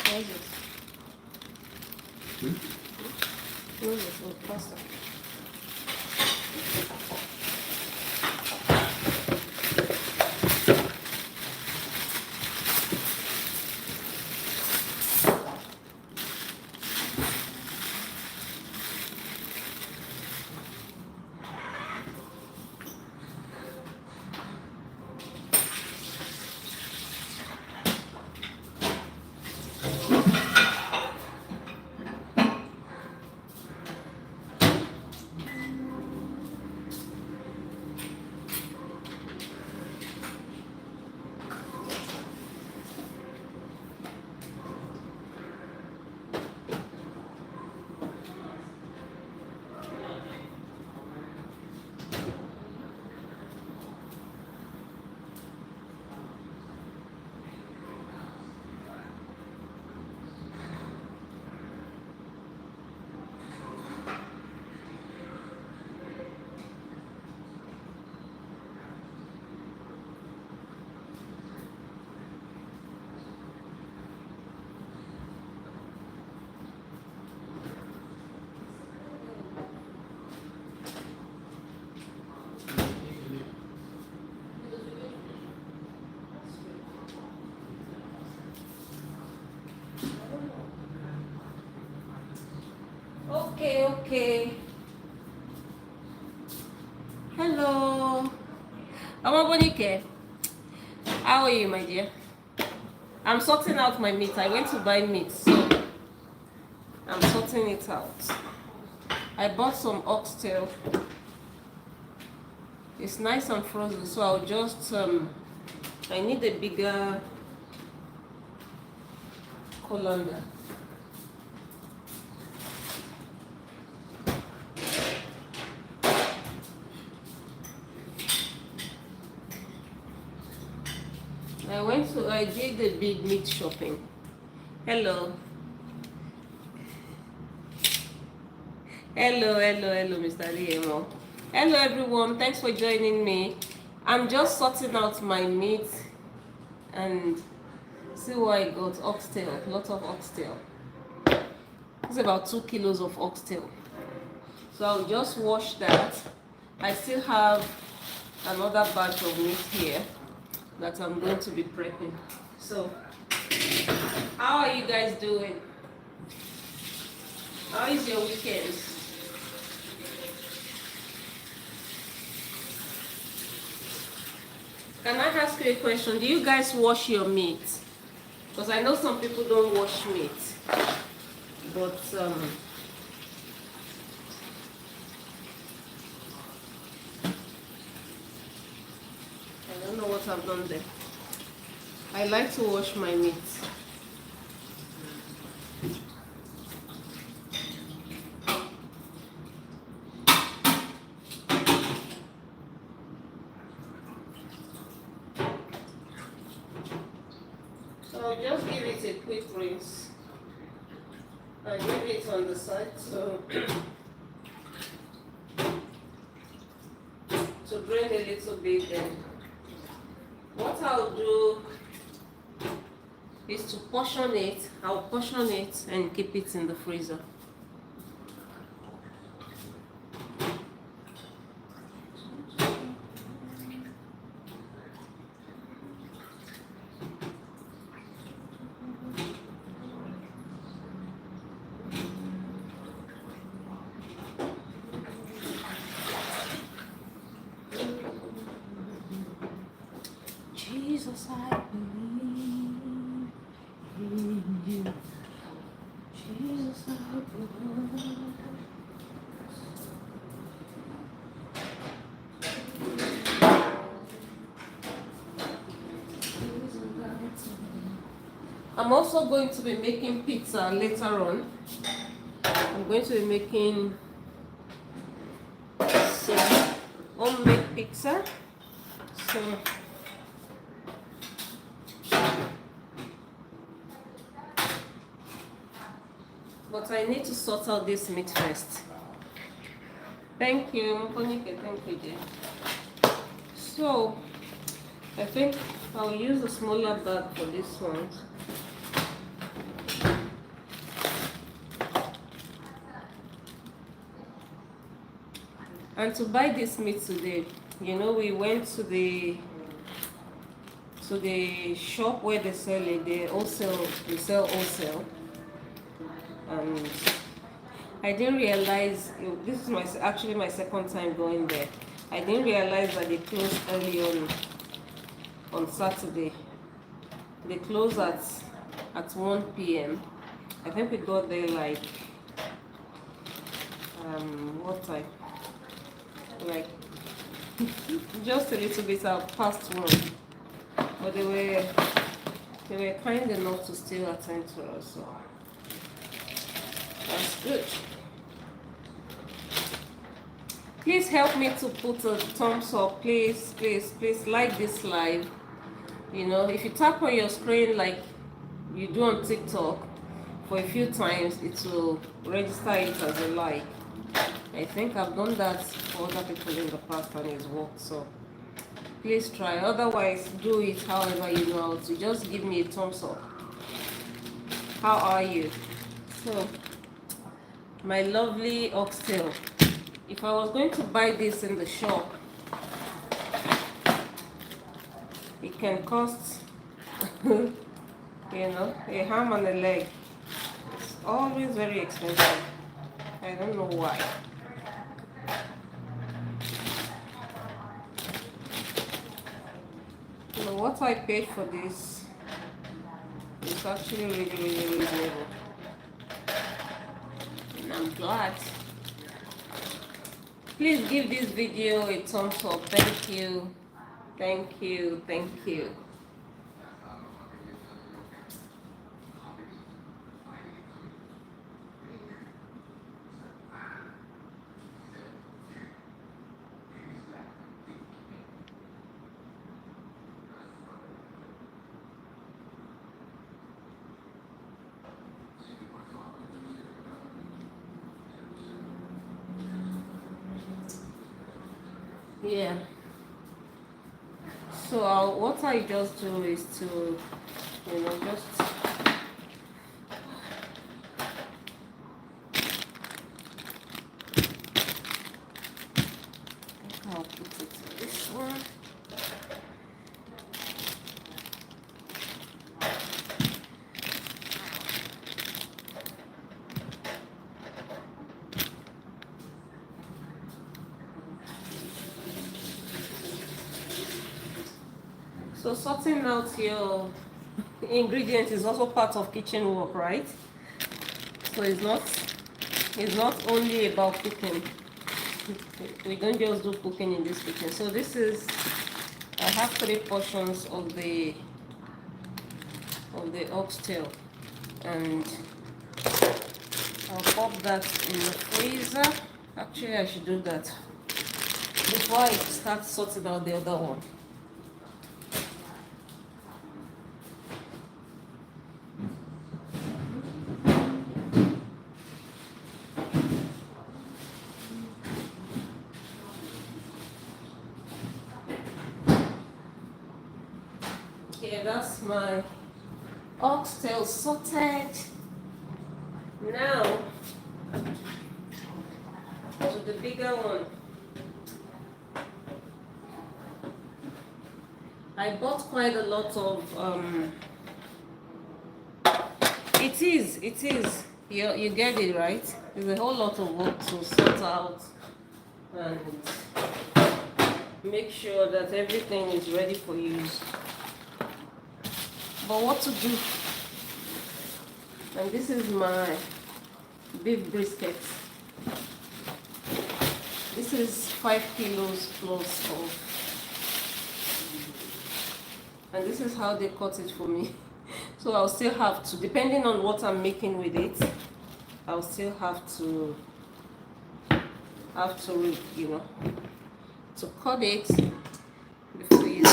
What is it? What is it? Oh, pasta. Okay. Hello. Amabonike. How are you, my dear? I'm sorting out my meat. I went to buy meat, so I'm sorting it out. I bought some oxtail. It's nice and frozen, so I'll just I need a bigger colander. I did the big meat shopping. Hello. Hello, Mr. Liemo. Hello, everyone. Thanks for joining me. I'm just sorting out my meat and see what I got. Oxtail, a lot of oxtail. It's about 2 kilos of oxtail. So I'll just wash that. I still have another batch of meat here that I'm going to be prepping. So, how are you guys doing? How is your weekend? Can I ask you a question? Do you guys wash your meat? Because I know some people don't wash meat. But I don't know what I've done there. I like to wash my meat. So I'll just give it a quick rinse. And leave it on the side so to drain a little bit. Then what I'll do is to portion it. I'll portion it and keep it in the freezer. Jesus, I believe in you. Jesus, I believe. I'm also going to be making pizza later on. I'm going to be making some homemade pizza. So but I need to sort out this meat first. Thank you, Mokonike. Thank you, dear. So I think I'll use a smaller bag for this one. And to buy this meat today, you know, we went to the shop where they sell it. They sell wholesale, and I didn't realize this is actually my second time going there. I didn't realize that they closed early on Saturday. They close at 1 p.m. I think we got there like what time? Like just a little bit past 1. But they were kind enough to still attend to us, so that's good. Please help me to put a thumbs up. Please like this live. You know, if you tap on your screen like you do on TikTok for a few times, it will register it as a like. I think I've done that for other people in the past and it's worked, so please try. Otherwise, do it however you know how to. Just give me a thumbs up. How are you? So, my lovely oxtail. If I was going to buy this in the shop, it can cost, you know, a ham and a leg. It's always very expensive. I don't know why. So what I paid for this is actually really reasonable. And I'm glad. Please give this video a thumbs up. Thank you. Thank you. Thank you. Yeah. So what I just do is to, you know, just I'll put it in this one. So sorting out your ingredients is also part of kitchen work, right? So it's not only about cooking. We don't just do cooking in this kitchen. So this is, I have 3 portions of the oxtail, and I'll pop that in the freezer. Actually, I should do that before I start sorting out the other one. Okay, that's my oxtail sorted. Now to the bigger one. I bought quite a lot of it is you get it, right? There's a whole lot of work to sort out and make sure that everything is ready for use. But what to do? And this is my beef brisket. This is 5 kilos plus of, and this is how they cut it for me. So I'll still have to, depending on what I'm making with it, I'll still have to you know, to cut it before you.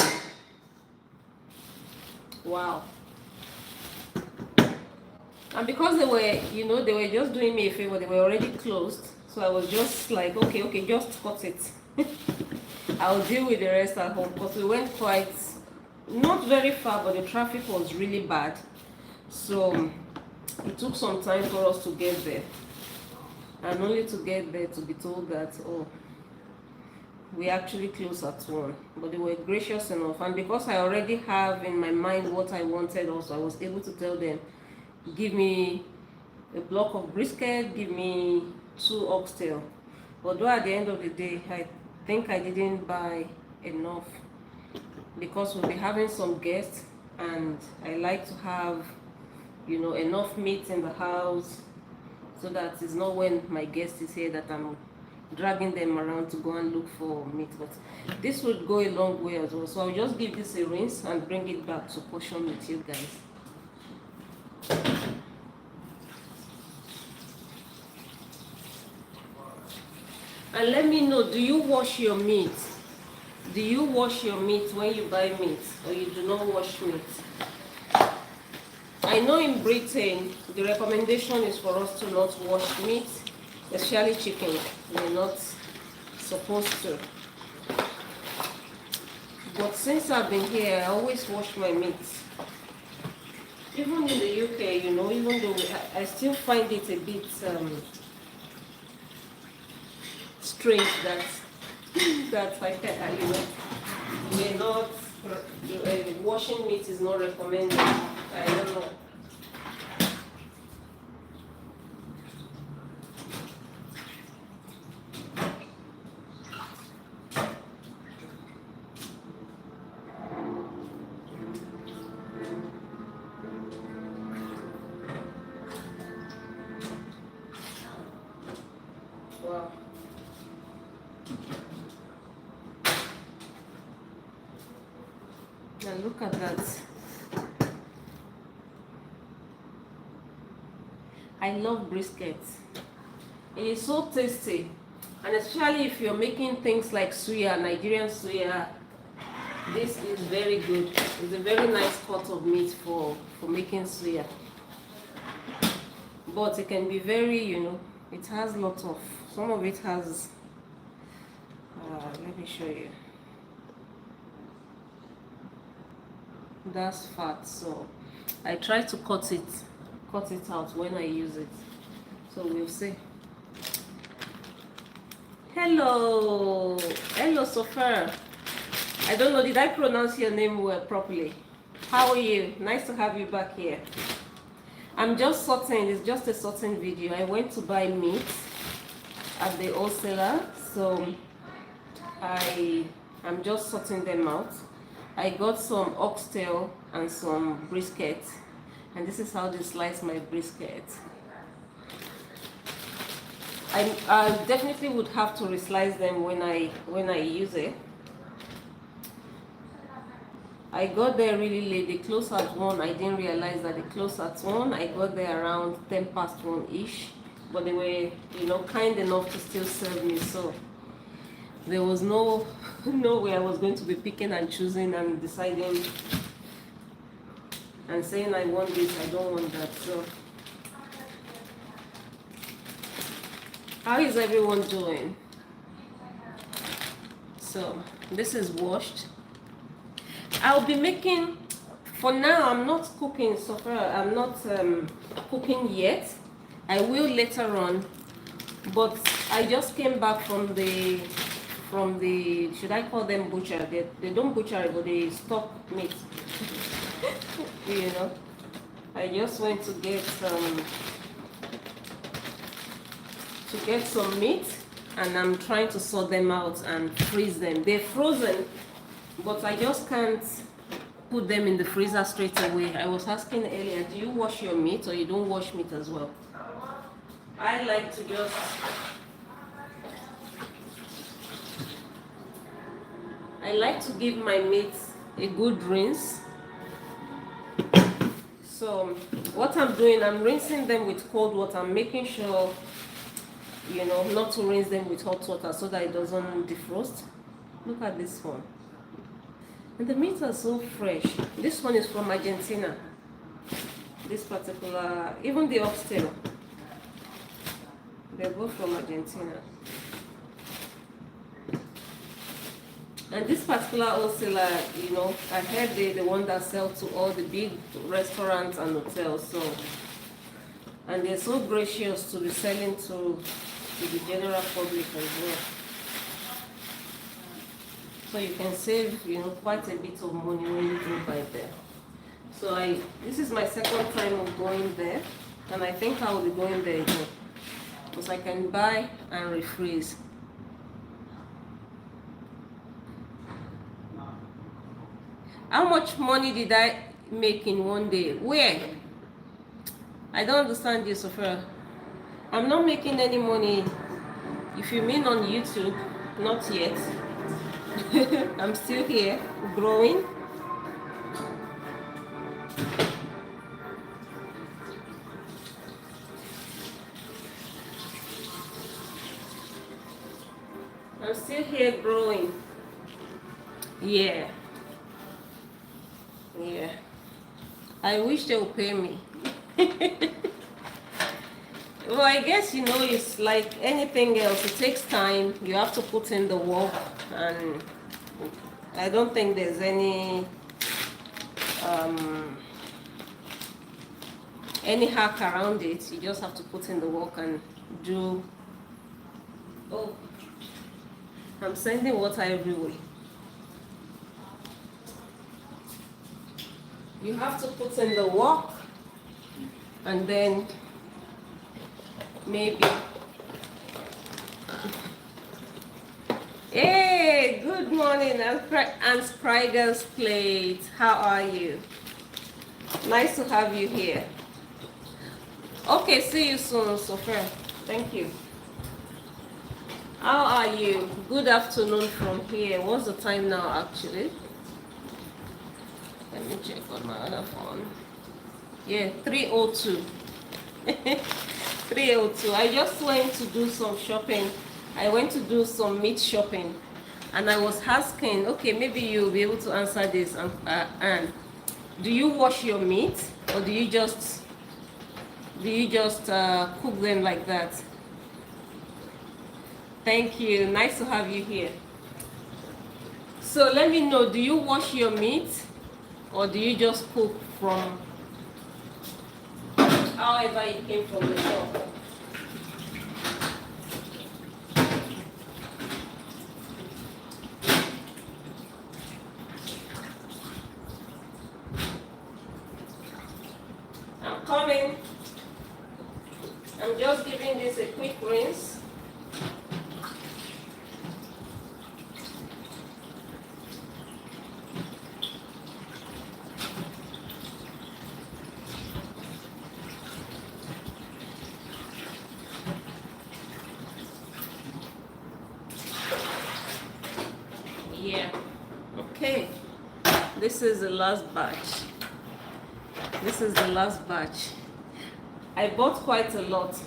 Wow. And because they were, you know, they were just doing me a favor, they were already closed. So I was just like, okay, just cut it. I'll deal with the rest at home, because we went quite, not very far, but the traffic was really bad. So it took some time for us to get there. And only to get there to be told that, oh, we actually closed at 1, but they were gracious enough, and because I already have in my mind what I wanted also, I was able to tell them, give me a block of brisket, give me 2 oxtail. Although at the end of the day, I think I didn't buy enough because we'll be having some guests, and I like to have, you know, enough meat in the house, so that it's not when my guest is here that I'm dragging them around to go and look for meat. But this would go a long way as well, so I'll just give this a rinse and bring it back to portion with you guys. And let me know, do you wash your meat? Do you wash your meat when you buy meat, or you do not wash meat? I know in Britain, the recommendation is for us to not wash meat, especially chicken. We're not supposed to. But since I've been here, I always wash my meat. Even in the UK, you know, even though I still find it a bit strange that you know, we're not washing meat is not recommended. I don't know. Wow. Now look at that. I love brisket. It is so tasty, and especially if you're making things like suya, Nigerian suya, this is very good. It's a very nice cut of meat for making suya. But it can be very, you know, it has lots of, some of it has, let me show you. That's fat, so I try to cut it out when I use it. So we'll see. Hello, Sofer. I don't know, did I pronounce your name well properly? How are you? Nice to have you back here. I'm just sorting, it's just a sorting video. I went to buy meat at the wholesaler, so I'm just sorting them out. I got some oxtail and some brisket, and this is how they slice my brisket. I definitely would have to reslice them when I use it. I got there really late. They closed at 1. I didn't realize that they closed at 1. I got there around 10 past 1-ish, but they were, you know, kind enough to still serve me, so there was no way I was going to be picking and choosing and deciding and saying I want this, I don't want that. So how is everyone doing? So this is washed. I'll be making, for now I'm not cooking so far, I'm not cooking yet. I will later on, but I just came back from the should I call them butcher? They don't butcher it, but they stock meat. You know, I just went to get some meat, and I'm trying to sort them out and freeze them. They're frozen, but I just can't put them in the freezer straight away. I was asking earlier, do you wash your meat or you don't wash meat as well? I like to just give my meat a good rinse. So what I'm doing, I'm rinsing them with cold water. I'm making sure, you know, not to rinse them with hot water so that it doesn't defrost. Look at this one. And the meats are so fresh. This one is from Argentina. This particular, even the oxtail, they're both from Argentina. And this particular wholesaler, you know, I heard they're the one that sells to all the big restaurants and hotels. So, and they're so gracious to be selling to the general public as well. So you can save, quite a bit of money when you go by there. So this is my second time of going there, and I think I will be going there again because I can buy and refreeze. How much money did I make in one day? Where? I don't understand you, Sophia. I'm not making any money. If you mean on YouTube, not yet. I'm still here, growing. I'm still here growing. Yeah. Yeah. I wish they would pay me. Well, I guess, it's like anything else. It takes time. You have to put in the work. And I don't think there's any hack around it. You just have to put in the work and do. Oh, I'm sending water everywhere. You have to put in the work, and then maybe. Hey, good morning, Aunt Spriger's Plate. How are you? Nice to have you here. Okay, see you soon, Sophia. Thank you. How are you? Good afternoon from here. What's the time now, actually? Let me check on my other phone. Yeah, 3:02. 3:02. I just went to do some shopping. I went to do some meat shopping, and I was asking, okay, maybe you'll be able to answer this. And do you wash your meat, or do you just cook them like that? Thank you. Nice to have you here. So let me know, do you wash your meat, or do you just cook from however it came from the shop? I'm coming. I'm just giving this a quick rinse. Yeah. Okay. This is the last batch. This is the last batch. I bought quite a lot.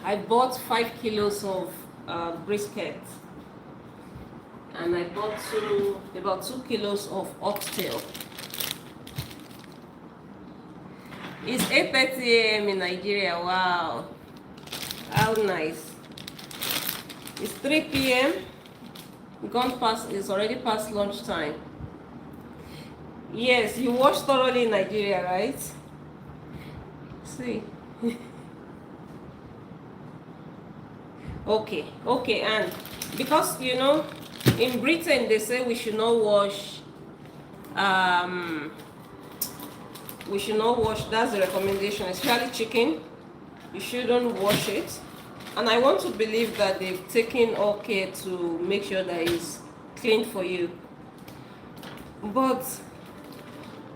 I bought 5 kilos of brisket, and I bought about 2 kilos of oxtail. It's 8:30 a.m. in Nigeria. Wow, how nice. It's 3 p.m. It's already past lunchtime. Yes, you wash thoroughly in Nigeria, right? See. Okay, and because in Britain they say we should not wash. That's the recommendation, especially chicken. You shouldn't wash it, and I want to believe that they've taken all care to make sure that it's clean for you. But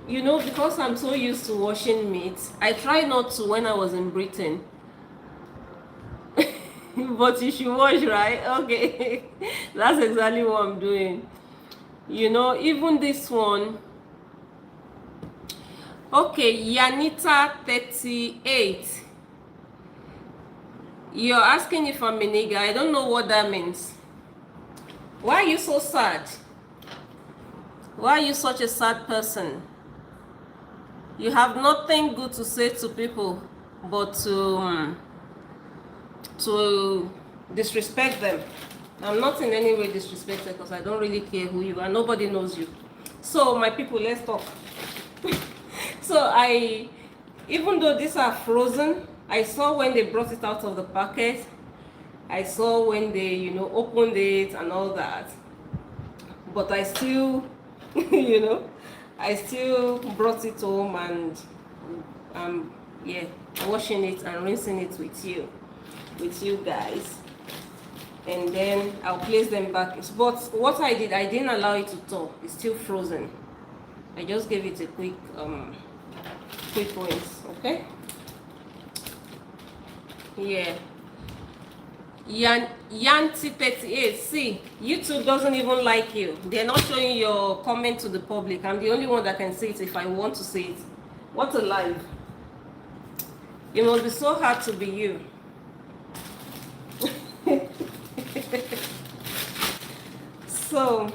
because I'm so used to washing meat, I try not to when I was in Britain. But you should wash, right? Okay. That's exactly what I'm doing. Even this one. Okay, Yanita 38. You're asking if I'm a nigger. I don't know what that means. Why are you so sad? Why are you such a sad person? You have nothing good to say to people but to disrespect them. I'm not in any way disrespected because I don't really care who you are. Nobody knows you. So my people, let's talk. So even though these are frozen, I saw when they brought it out of the packet. I saw when they, opened it and all that. but I still, you know, I still brought it home and yeah, washing it and rinsing it with you guys, and then I'll place them back. But what I did, I didn't allow it to thaw. It's still frozen. I just gave it a quick rinse. Okay. Yeah. Yanti38, see, YouTube doesn't even like you. They're not showing your comment to the public. I'm the only one that can see it if I want to see it. What a life. It must be so hard to be you. So,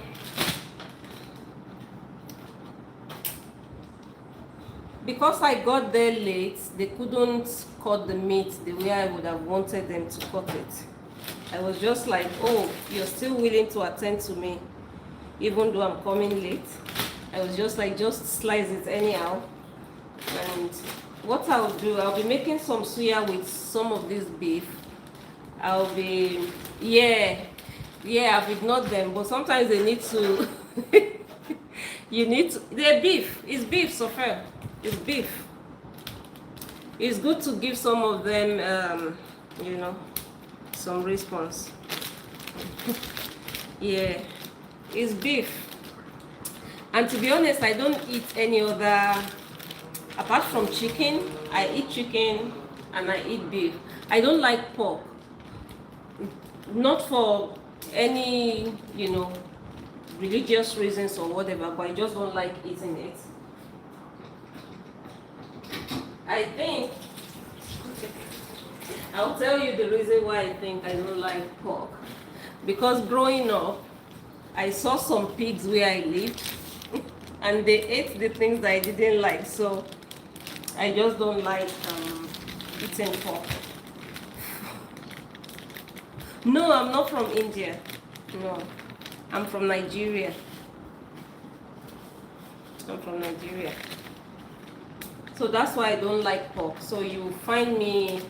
because I got there late, they couldn't cut the meat the way I would have wanted them to cut it. I was just like, oh, you're still willing to attend to me even though I'm coming late. I was just like, just slice it anyhow. And what I'll do, I'll be making some suya with some of this beef. I'll be, yeah, I've ignored them, but sometimes they need to, you need to, they're beef. It's beef, Sophia. It's beef. It's good to give some of them, you know, some response. Yeah, it's beef. And to be honest, I don't eat any other, apart from chicken. I eat chicken and I eat beef. I don't like pork. Not for any, you know, religious reasons or whatever, but I just don't like eating it. I think, I'll tell you the reason why I think I don't like pork. Because growing up, I saw some pigs where I lived, and they ate the things that I didn't like, so I just don't like eating pork. No, I'm not from India. No, I'm from Nigeria. I'm from Nigeria. So that's why I don't like pork. So you find me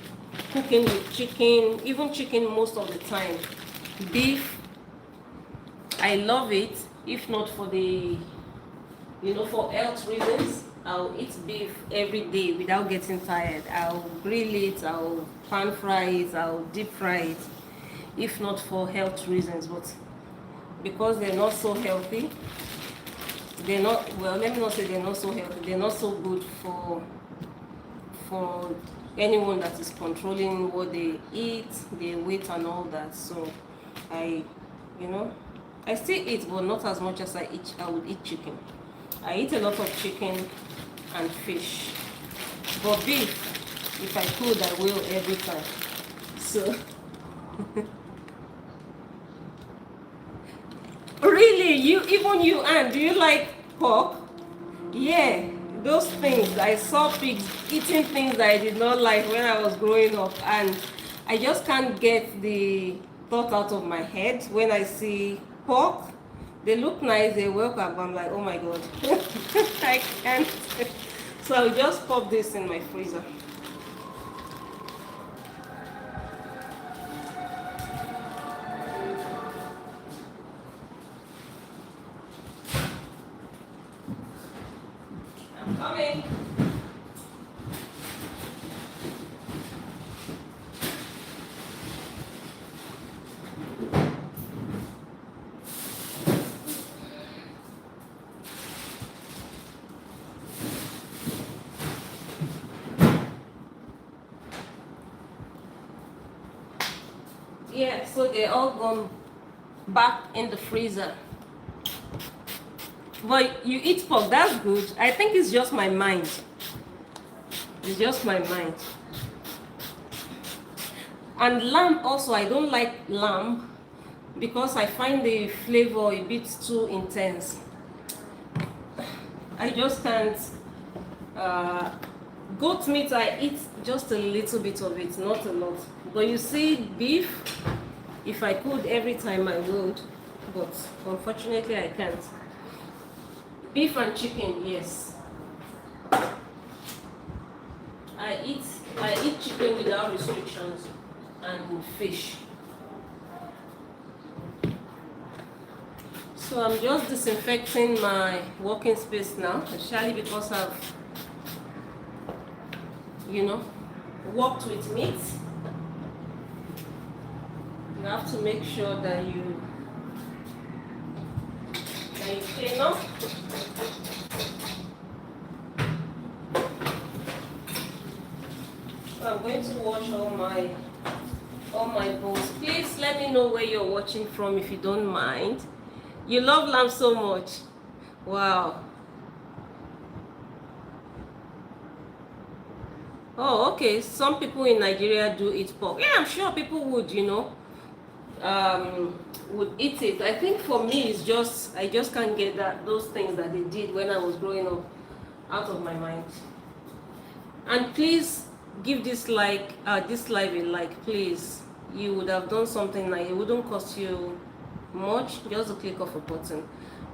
cooking with chicken, even chicken most of the time. Beef, I love it. If not for the, you know, for health reasons, I'll eat beef every day without getting tired. I'll grill it, I'll pan fry it, I'll deep fry it. If not for health reasons, but because they're not so healthy, they're not, well, let me not say they're not so healthy, they're not so good for anyone that is controlling what they eat, their weight and all that. So I, you know, I still eat, but not as much as I would eat chicken. I eat a lot of chicken and fish, but beef, if I could, I will every time. So really, even you, Anne, do you like pork? Yeah, those things. I saw pigs eating things that I did not like when I was growing up, and I just can't get the thought out of my head. When I see pork, they look nice, they welcome, but I'm like, oh my god, I can't. So I'll just pop this in my freezer. I'm coming. Yeah, so they're all gone back in the freezer. But you eat pork, that's good. I think it's just my mind. It's just my mind. And lamb also, I don't like lamb because I find the flavor a bit too intense. I just can't. Goat meat, I eat just a little bit of it, not a lot. But you see, beef, if I could every time I would, but unfortunately I can't. Beef and chicken, yes. I eat chicken without restrictions, and fish. So So I'm just disinfecting my working space now, especially because I've, worked with meat. You have to make sure that you clean up. So I'm going to wash all my bowls. Please let me know where you're watching from if you don't mind. You love lamb so much. Wow. Oh, okay. Some people in Nigeria do eat pork. Yeah, I'm sure people would, would eat it. I think for me, it's just I just can't get those things that they did when I was growing up out of my mind. And please give this live a like, please. You would have done something like it wouldn't cost you much, just a click of a button,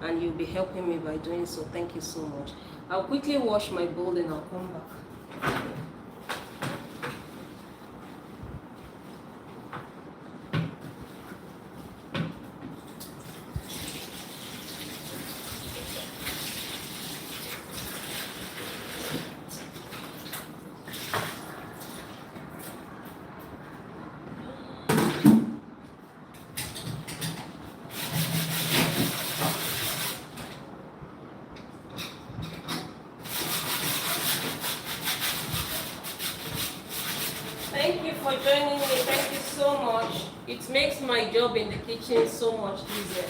and you'll be helping me by doing so. Thank you so much. I'll quickly wash my bowl and I'll come back. Thank you for joining me. Thank you so much. It makes my job in the kitchen so much easier.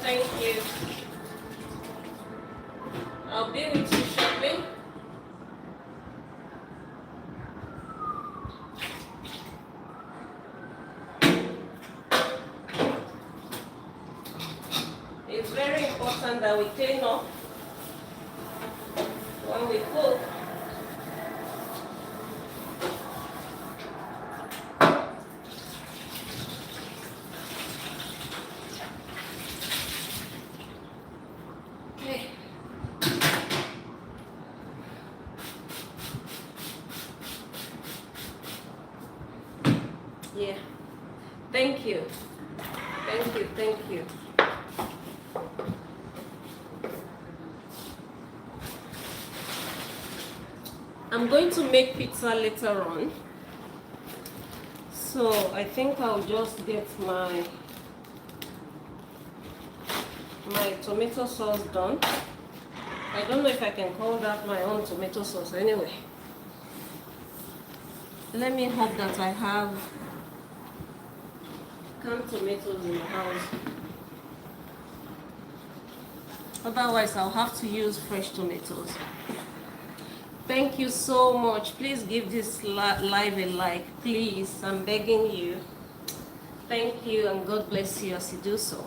Thank you. I'll be with you shortly. It's very important that we clean up when we cook. Yeah. Thank you. Thank you. I'm going to make pizza later on. So I think I'll just get my tomato sauce done. I don't know if I can call that my own tomato sauce anyway. Let me hope that I have canned tomatoes in the house. Otherwise, I'll have to use fresh tomatoes. Thank you so much. Please give this live a like, please. I'm begging you. Thank you, and God bless you as you do so.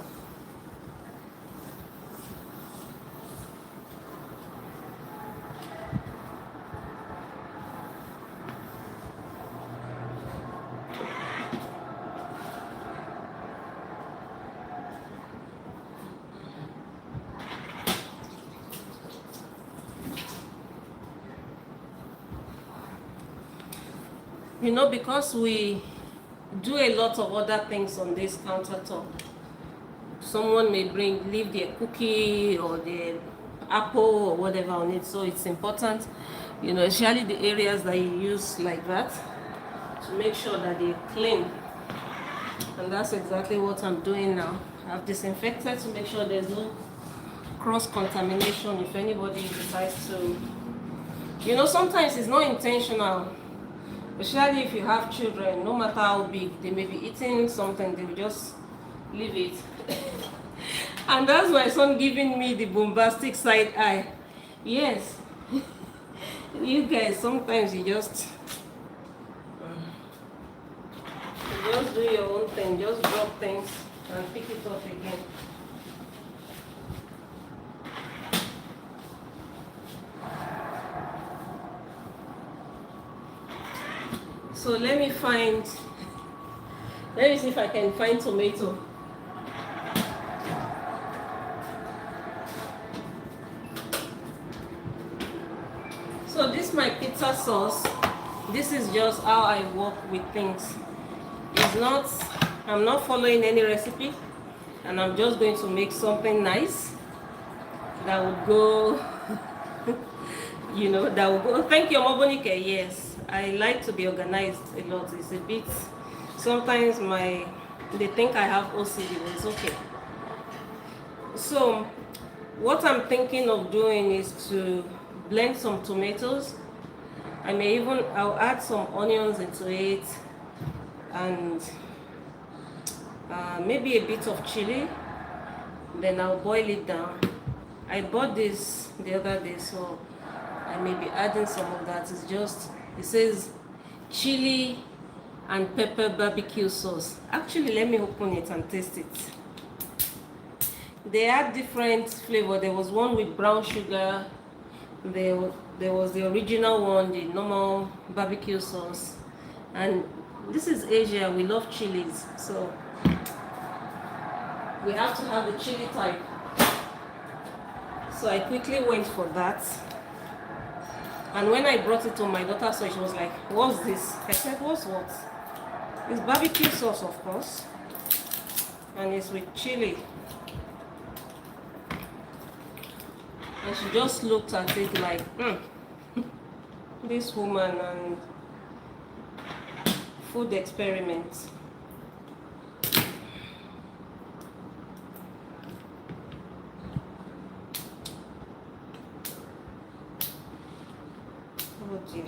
Because we do a lot of other things on this countertop. Someone may leave their cookie or their apple or whatever on it, so it's important, especially the areas that you use like that, to make sure that they're clean. And that's exactly what I'm doing now. I've disinfected to make sure there's no cross-contamination if anybody decides to, sometimes it's not intentional. Especially if you have children, no matter how big, they may be eating something, they will just leave it. And that's my son giving me the bombastic side eye. Yes. You guys, sometimes you just do your own thing, just drop things and pick it up again. So let me see if I can find tomato. So this is my pizza sauce. This is just how I work with things. I'm not following any recipe, and I'm just going to make something nice that would go, that would go. Thank you, Mobonike. Yes, I like to be organized a lot. It's a bit, sometimes they think I have OCD, but it's okay. So what I'm thinking of doing is to blend some tomatoes. I'll add some onions into it, and maybe a bit of chili. Then I'll boil it down. I bought this the other day, so I may be adding some of that. It says chili and pepper barbecue sauce. Actually, let me open it and taste it. They had different flavor. There was one with brown sugar. There was the original one, the normal barbecue sauce. And this is Asia. We love chilies, so we have to have the chili type. So I quickly went for that. And when I brought it to my daughter, so she was like, "What's this?" I said, "What's what?" It's barbecue sauce, of course, and it's with chili. And she just looked at it like, this woman and food experiment. Oh dear.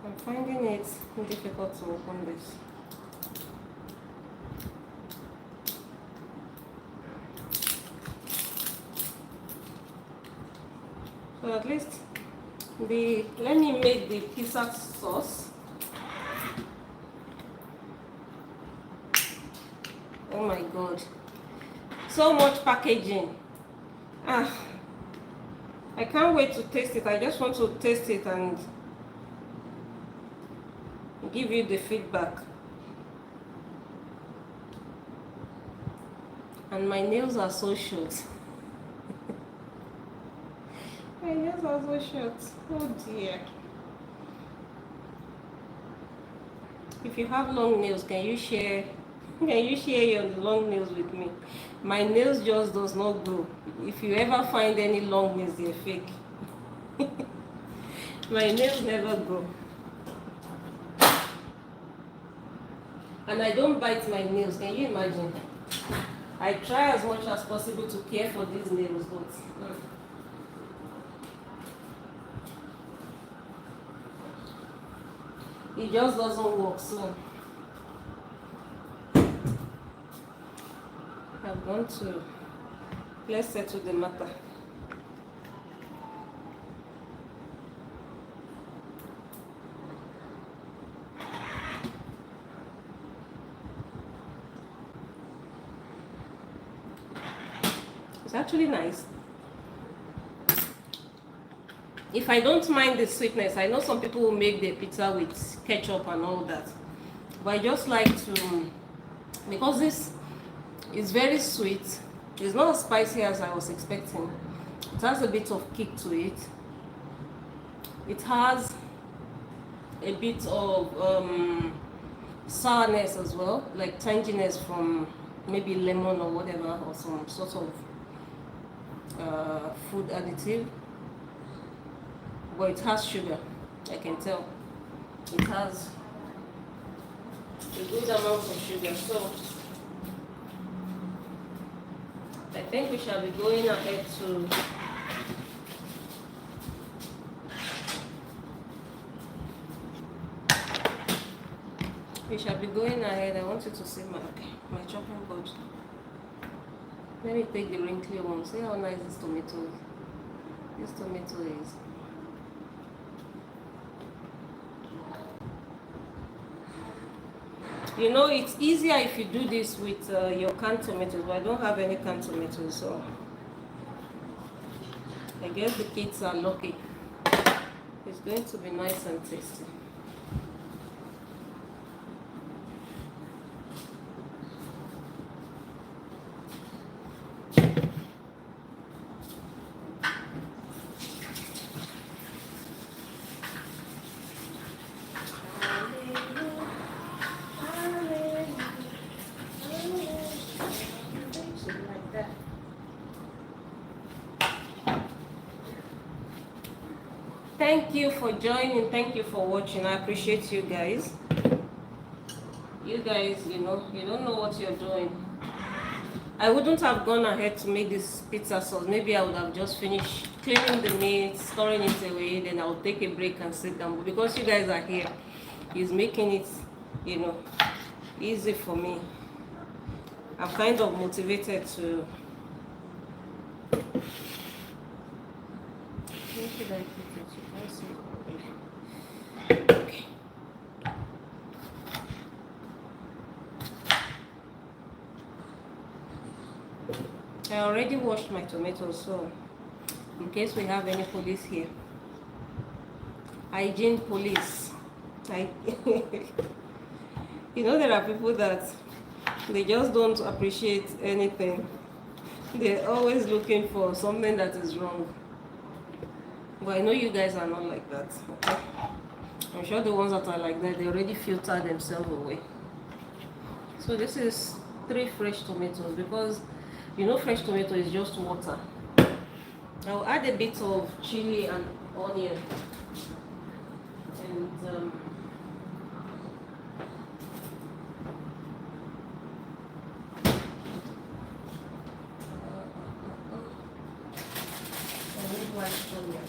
I'm finding it difficult to open this. So at least let me make the pizza sauce. Oh my god, so much packaging. I can't wait to taste it. I just want to taste it and give you the feedback. And my nails are so short. My nails are so short. Oh dear. If you have long nails, can you share your long nails with me? My nails just does not grow. If you ever find any long nails, they're fake. My nails never grow. And I don't bite my nails. Can you imagine? I try as much as possible to care for these nails, but it just doesn't work. So I'm going to, let's settle the matter. It's actually nice. If I don't mind the sweetness, I know some people will make their pizza with ketchup and all that, but I just like to, because this is very sweet. It's not as spicy as I was expecting. It has a bit of kick to it. It has a bit of sourness as well, like tanginess from maybe lemon or whatever, or some sort of food additive. But it has sugar, I can tell. It has a good amount of sugar, so I think we shall be going ahead to I want you to see my chopping board. Let me take the wrinkly one. See how nice this tomato is. This tomato is. You know, it's easier if you do this with your canned tomatoes, but I don't have any canned tomatoes, so I guess the kids are lucky. It's going to be nice and tasty. Thank you for joining. Thank you for watching. I appreciate you guys. You guys, you don't know what you're doing. I wouldn't have gone ahead to make this pizza sauce. Maybe I would have just finished cleaning the meat, storing it away, then I'll take a break and sit down. But because you guys are here, it's making it, easy for me. I'm kind of motivated to. Where should I put it? You can't see it. Okay. I already washed my tomatoes, so in case we have any police here, hygiene police. There are people that they just don't appreciate anything. They're always looking for something that is wrong. But I know you guys are not like that. Okay? I'm sure the ones that are like that, they already filter themselves away. So this is 3 fresh tomatoes, because fresh tomato is just water. I'll add a bit of chili and onion. And I need white onion.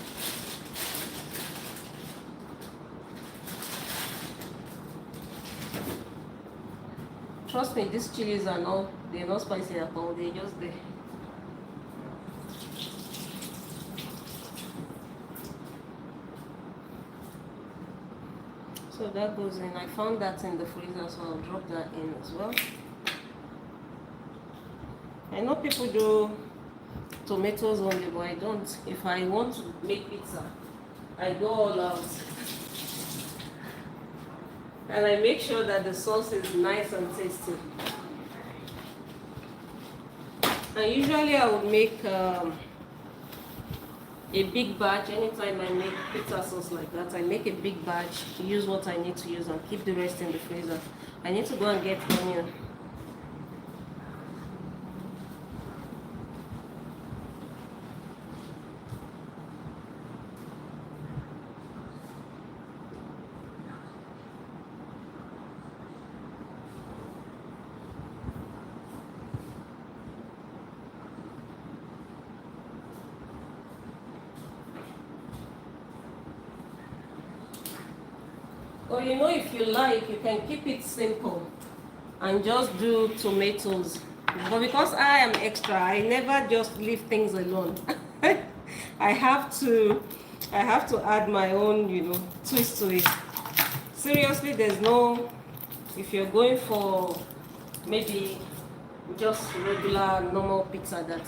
Trust me, these chilies they're not spicy at all, they're just there. So that goes in. I found that in the freezer, so I'll drop that in as well. I know people do tomatoes only, but I don't. If I want to make pizza, I go all out. And I make sure that the sauce is nice and tasty. And usually I would make a big batch. Anytime I make pizza sauce like that, I make a big batch, use what I need to use, and keep the rest in the freezer. I need to go and get onion. Or if you like, you can keep it simple and just do tomatoes. But because I am extra, I never just leave things alone. I have to add my own, twist to it. Seriously, there's no, if you're going for maybe just regular normal pizza that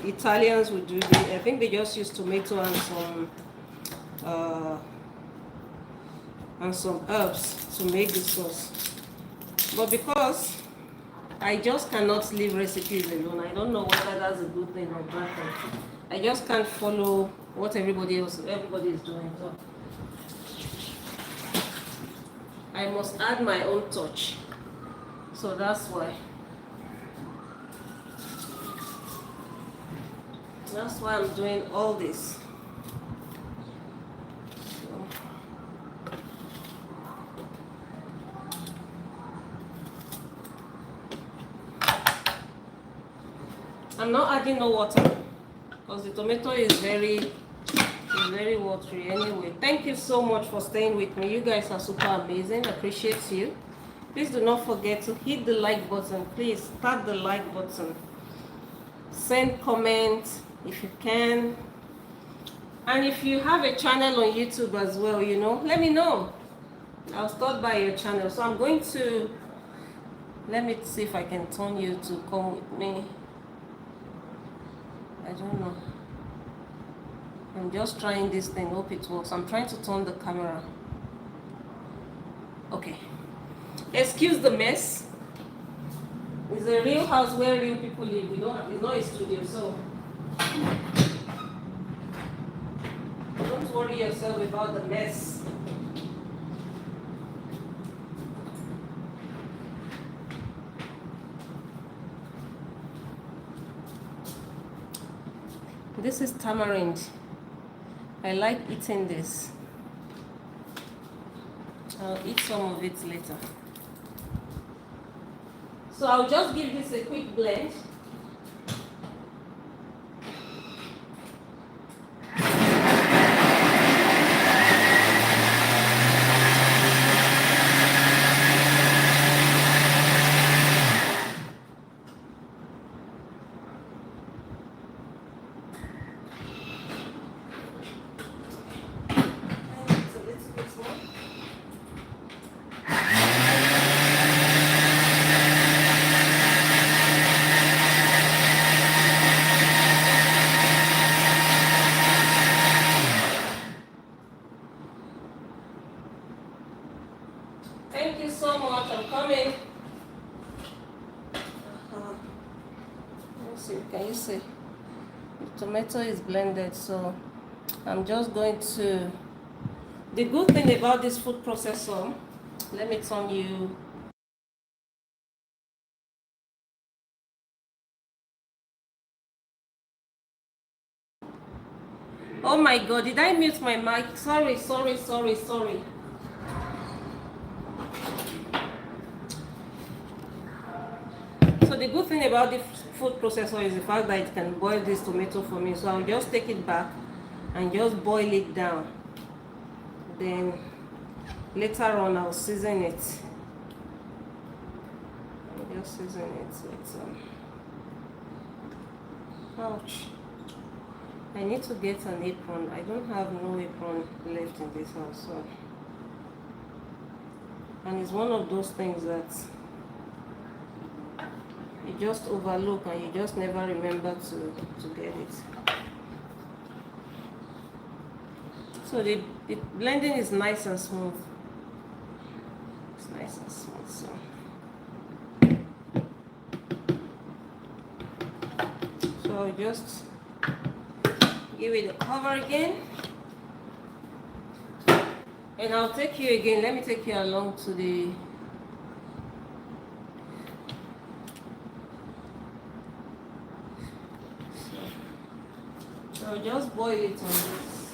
Italians would do, I think they just use tomato and some herbs to make the sauce. But because I just cannot leave recipes alone, I don't know whether that's a good thing or bad thing. I just can't follow what everybody is doing. So I must add my own touch. So that's why. That's why I'm doing all this. I'm not adding no water because the tomato is very watery anyway. Thank you so much for staying with me. You guys are super amazing. Appreciate you. Please do not forget to hit the like button. Please tap the like button. Send comments if you can. And if you have a channel on YouTube as well, let me know. I'll stop by your channel. So I'm going to, let me see if I can turn you to come with me. I don't know. I'm just trying this thing. Hope it works. I'm trying to turn the camera. Okay. Excuse the mess. It's a real house where real people live. It's not a studio, so don't worry yourself about the mess. This is tamarind. I like eating this. I'll eat some of it later. So I'll just give this a quick blend. Thank you so much. I'm coming. Let's see. Can you see? The tomato is blended, so I'm just going to. The good thing about this food processor, let me turn you. Oh my God! Did I mute my mic? Sorry. So the good thing about the food processor is the fact that it can boil this tomato for me. So I'll just take it back and just boil it down. Then later on I'll season it. I'll just season it with some. Ouch. I need to get an apron. I don't have no apron left in this house. So. And it's one of those things that you just overlook and you just never remember to get it. So the blending is nice and smooth. It's nice and smooth. So I'll just give it a cover again. And I'll take you again. Let me take you along to the so just boil it on this.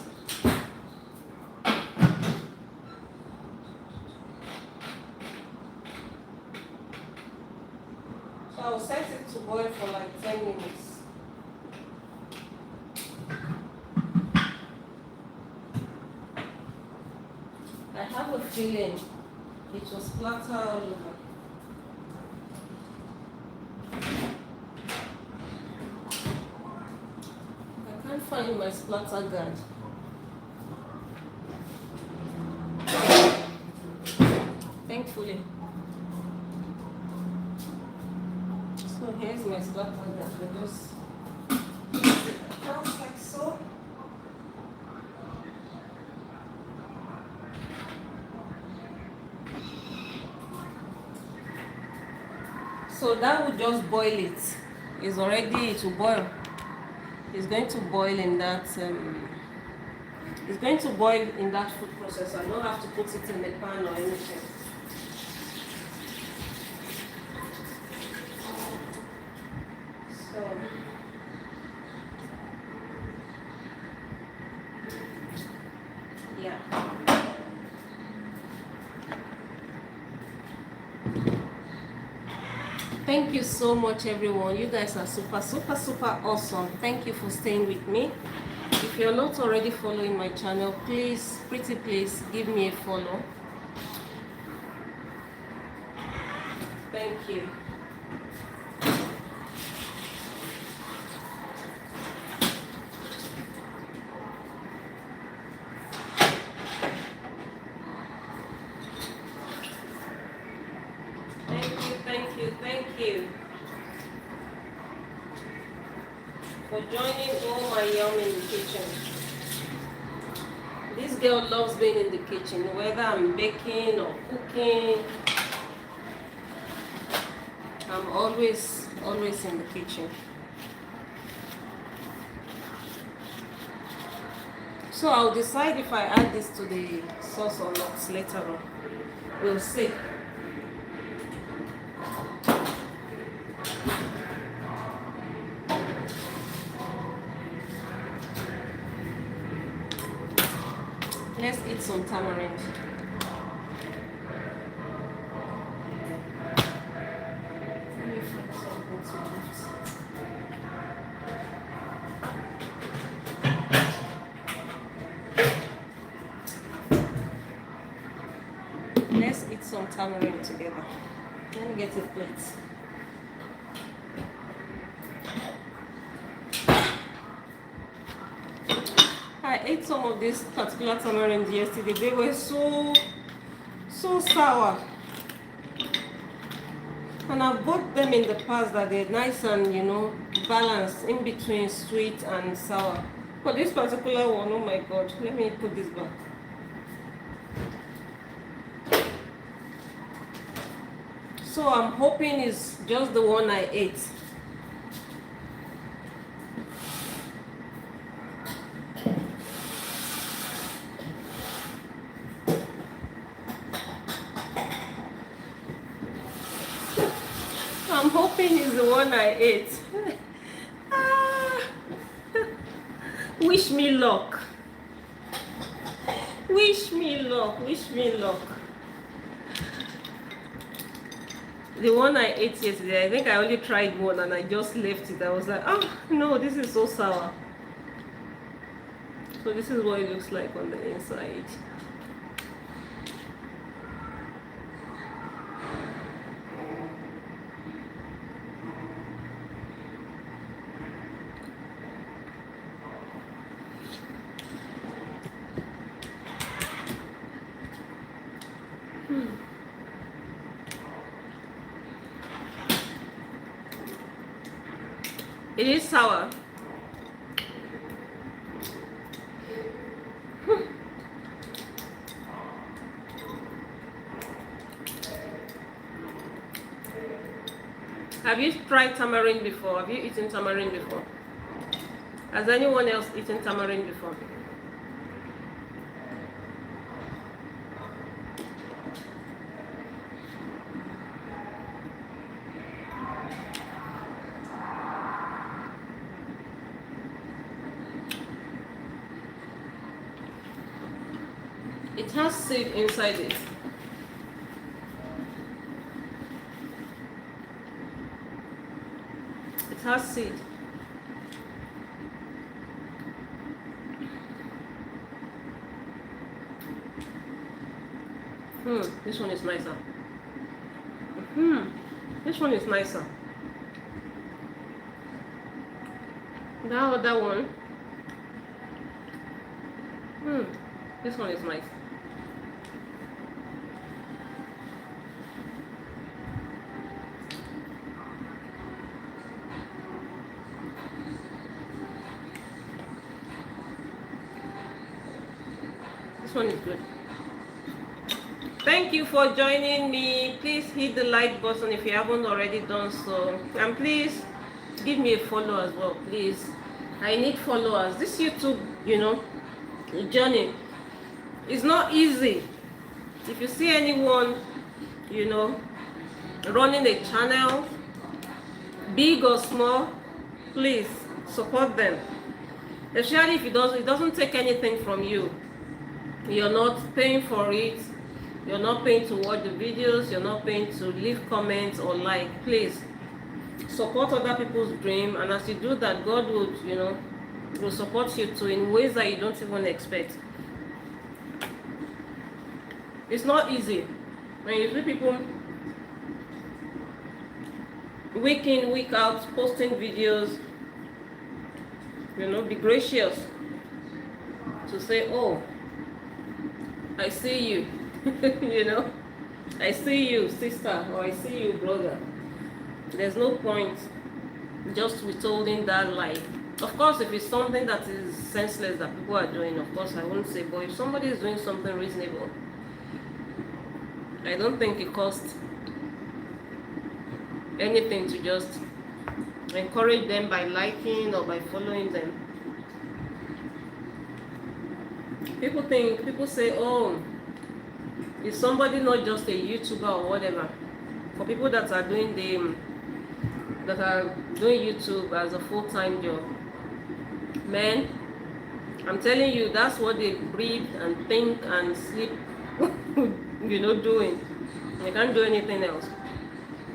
So I'll set it to boil for like 10 minutes. I have a feeling it will splatter all over. I can't find my splatter gun. Thankfully. So here's my splatter gun. I just like so. So that would just boil it. It's already to boil. It's going to boil in that. It's going to boil in that food processor. I don't have to put it in the pan or anything. So yeah. Thank you so much, everyone. You guys are super awesome. Thank you for staying with me. If you're not already following my channel, please, pretty please, give me a follow. Thank you. Thank you for joining all my yum in the kitchen. This girl loves being in the kitchen, whether I'm baking or cooking. I'm always in the kitchen. So I'll decide if I add this to the sauce or not later on. We'll see. tamarind. Let me find something to lift. Let's eat some tamarind together. Let me get a plate. I ate some of this particular tamarind yesterday. They were so sour. And I've bought them in the past that they're nice and, you know, balanced in between sweet and sour. For this particular one, oh my god, let me put this back. So I'm hoping it's just the one I ate. I'm hoping it's the one I ate. Wish me luck. Wish me luck. Wish me luck. The one I ate yesterday, I think I only tried one and I just left it. I was like, oh no, this is so sour. So this is what it looks like on the inside. It is sour. Have you tried tamarind before? Have you eaten tamarind before? Has anyone else eaten tamarind before? It has seed inside it. It has seed. This one is nicer. This one is nicer. That other one. This one is nice. This one is good. Thank you for joining me. Please hit the like button if you haven't already done so. And please give me a follow as well, please. I need followers. This YouTube, you know, journey is not easy. If you see anyone, you know, running a channel, big or small, please support them. Especially if it doesn't take anything from you. You're not paying for it. You're not paying to watch the videos. You're not paying to leave comments or like. Please support other people's dream, and as you do that, God would, you know, will support you too in ways that you don't even expect. It's not easy when you see people week in, week out posting videos. You know, be gracious to say, oh, I see you. You know, I see you, sister, or I see you, brother. There's no point just withholding that life. Of course, if it's something that is senseless that people are doing, of course I won't say, but if somebody is doing something reasonable, I don't think it costs anything to just encourage them by liking or by following them. People say, oh, is somebody not just a YouTuber or whatever? For people that are doing YouTube as a full-time job, man, I'm telling you, that's what they breathe and think and sleep, doing. They can't do anything else.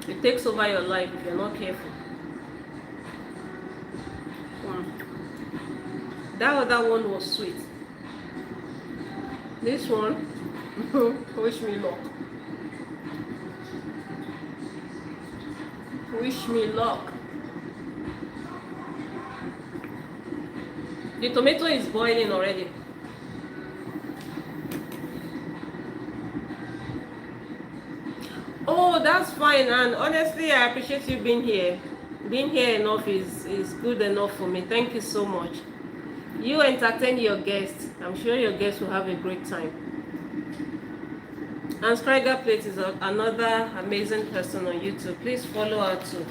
It takes over your life if you're not careful. That other one was sweet. This one, wish me luck. Wish me luck. The tomato is boiling already. Oh, that's fine. And honestly, I appreciate you being here. Being here enough is good enough for me. Thank you so much. You entertain your guests. I'm sure your guests will have a great time. And Scriger Plate is another amazing person on YouTube. Please follow her too.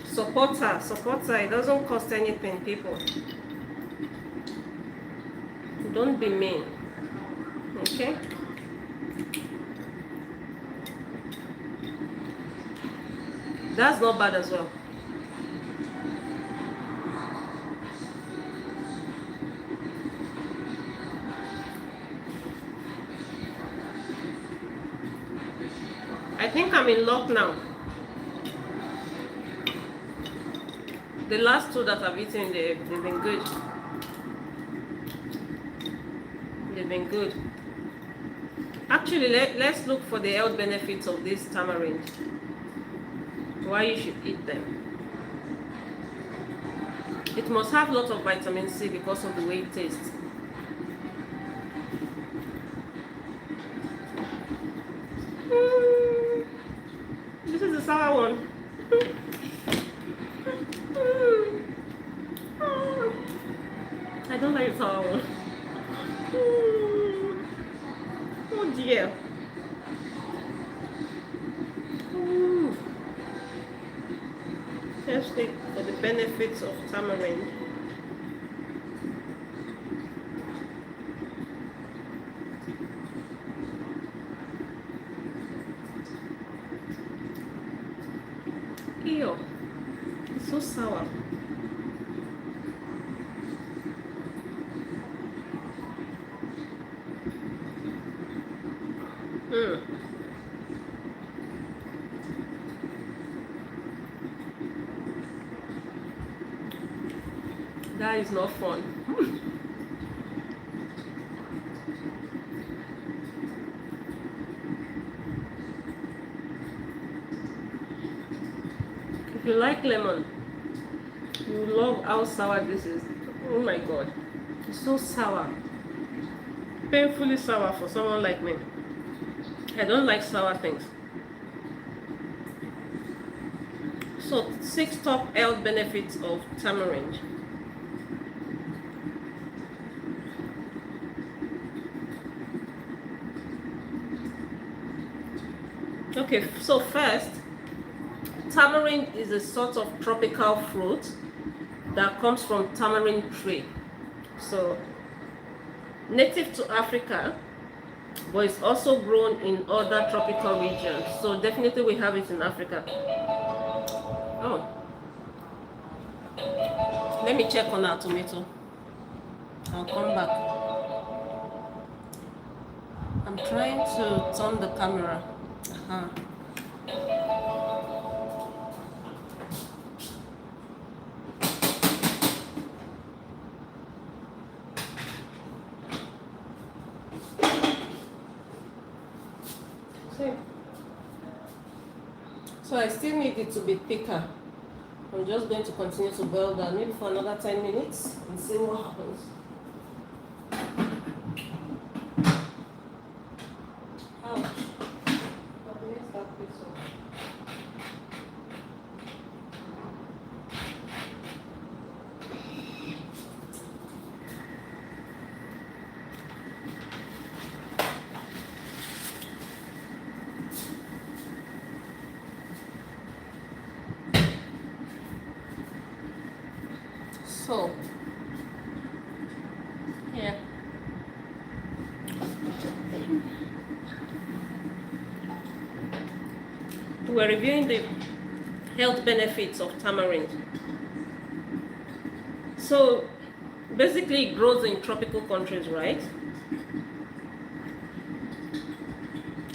Support her. Support her. It doesn't cost anything, people. Don't be mean. Okay? That's not bad as well. I think I'm in luck now. The last two that I've eaten, they've been good. They've been good. Actually, let's look for the health benefits of this tamarind. Why you should eat them. It must have lots of vitamin C because of the way it tastes. This is the sour one. I don't like the sour one. Oh dear. Testing for the benefits of tamarind. Ew, it's so sour. That is not fun. If you like lemon, you love how sour this is. Oh my god, it's so sour. Painfully sour for someone like me. I don't like sour things. So 6 top health benefits of tamarind. Okay, so first, tamarind is a sort of tropical fruit that comes from tamarind tree. So native to Africa, but it's also grown in other tropical regions. So definitely we have it in Africa. Oh, let me check on our tomato. I'll come back. I'm trying to turn the camera. So I still need it to be thicker. I'm just going to continue to boil that maybe for another 10 minutes and see what happens. Ouch. So, yeah. We're reviewing the health benefits of tamarind. So, Basically, it grows in tropical countries, right?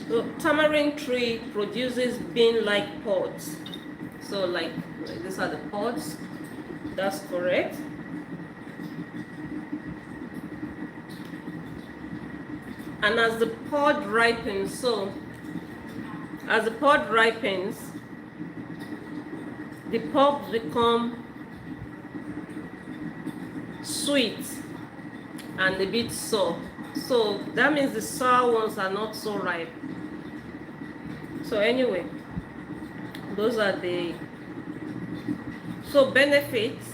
So tamarind tree produces bean-like pods. So like these are the pods. That's correct. And as the pod ripens, so as the pod ripens, the pulps become sweet and a bit sour. So that means the sour ones are not so ripe. So anyway, those are the benefits.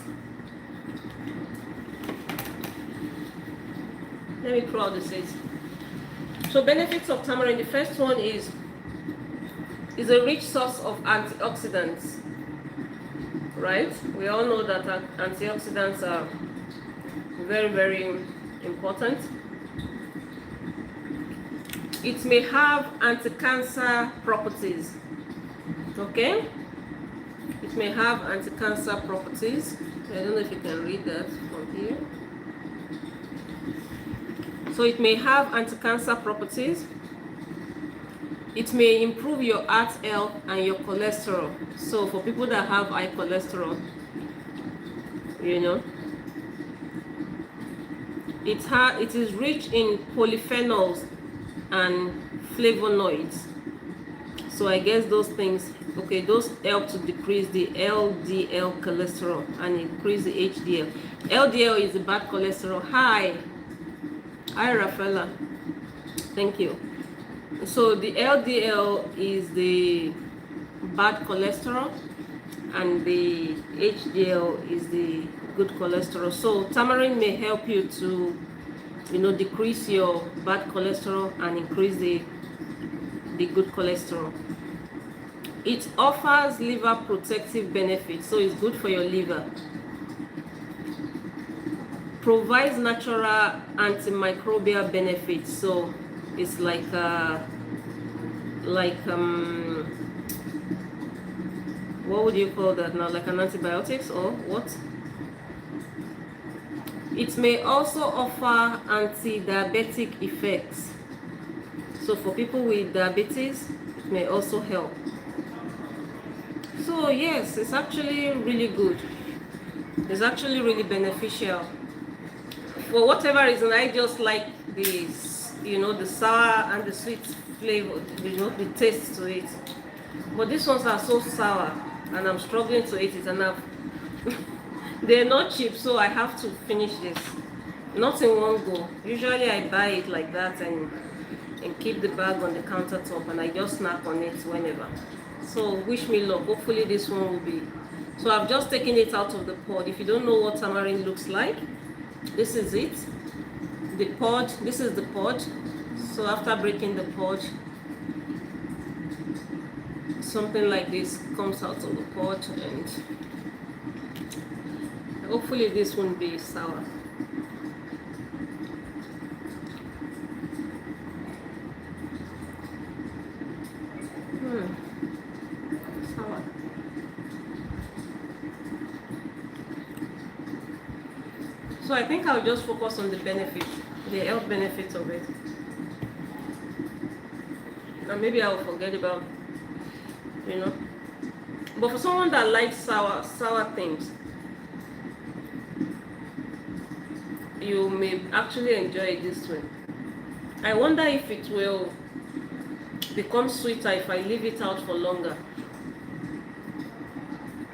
Let me throw out the seeds. So benefits of tamarind. The first one is a rich source of antioxidants. Right? We all know that antioxidants are very, very important. It may have anti-cancer properties. Okay? It may have anti-cancer properties. I don't know if you can read that from here. So it may have anti-cancer properties. It may improve your heart health and your cholesterol. So for people that have high cholesterol, you know, it is rich in polyphenols and flavonoids. So I guess those things, okay, those help to decrease the LDL cholesterol and increase the HDL. LDL is the bad cholesterol. Hi, Rafaela. Thank you. So the LDL is the bad cholesterol and the HDL is the good cholesterol. So tamarind may help you to, you know, decrease your bad cholesterol and increase the good cholesterol. It offers liver protective benefits, so it's good for your liver. Provides natural antimicrobial benefits, so it's like what would you call that now? Like an antibiotics or what? It may also offer anti-diabetic effects. So for people with diabetes, it may also help. So yes, it's actually really good. It's actually really beneficial. For whatever reason, I just like this, you know, the sour and the sweet flavor, you know, the taste to it. But these ones are so sour, and I'm struggling to eat it, and they're not cheap, so I have to finish this. Not in one go. Usually I buy it like that and keep the bag on the countertop, and I just snack on it whenever. So wish me luck. Hopefully this one will be. So I've just taken it out of the pod. If you don't know what tamarind looks like, this is it. The pod. This is the pod. So after breaking the pod, something like this comes out of the pod, and hopefully this won't be sour. Sour. So I think I'll just focus on the benefits, the health benefits of it. And maybe I'll forget about, you know. But for someone that likes sour things, you may actually enjoy it this way. I wonder if it will become sweeter if I leave it out for longer.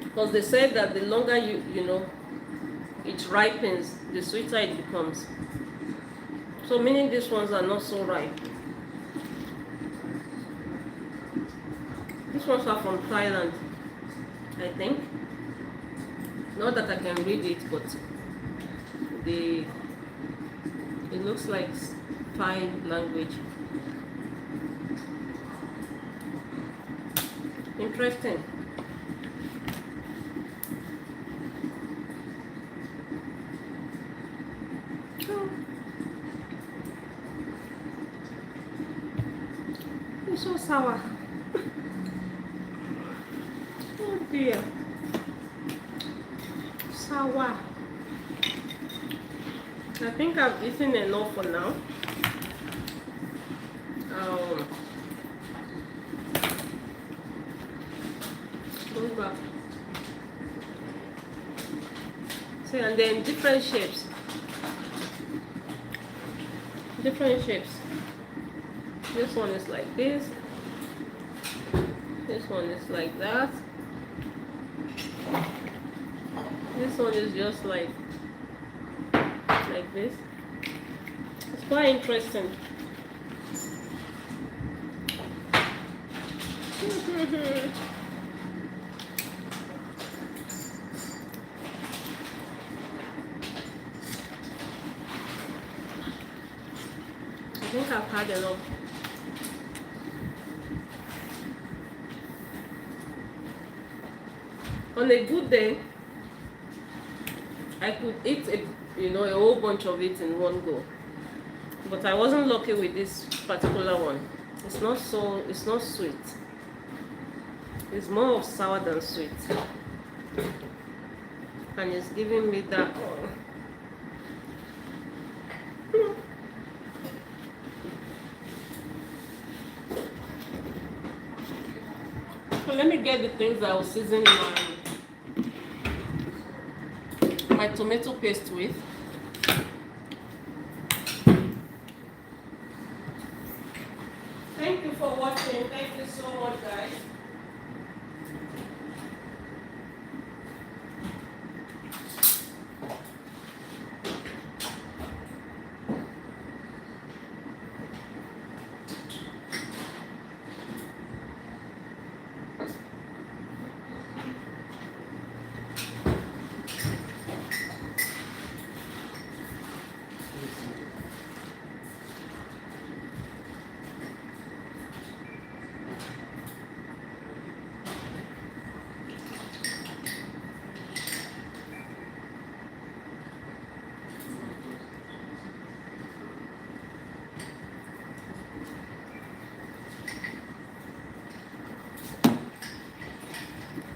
Because they said that the longer you know, it ripens, the sweeter it becomes. So meaning these ones are not so ripe. These ones are from Thailand, I think. Not that I can read it, but it looks like Thai language. Interesting. Oh. It's so sour. Oh dear. Sour. I think I've eaten enough for now. Go back. See, and then different shapes. Different shapes. This one is like this. This one is like that. This one is just like this. It's quite interesting. I think I've had enough. On a good day, I could eat a whole bunch of it in one go. But I wasn't lucky with this particular one. It's not sweet. It's more of sour than sweet. And it's giving me that. So let me get the things that I was seasoning my tomato paste with. Thank you for watching. Thank you so much, guys.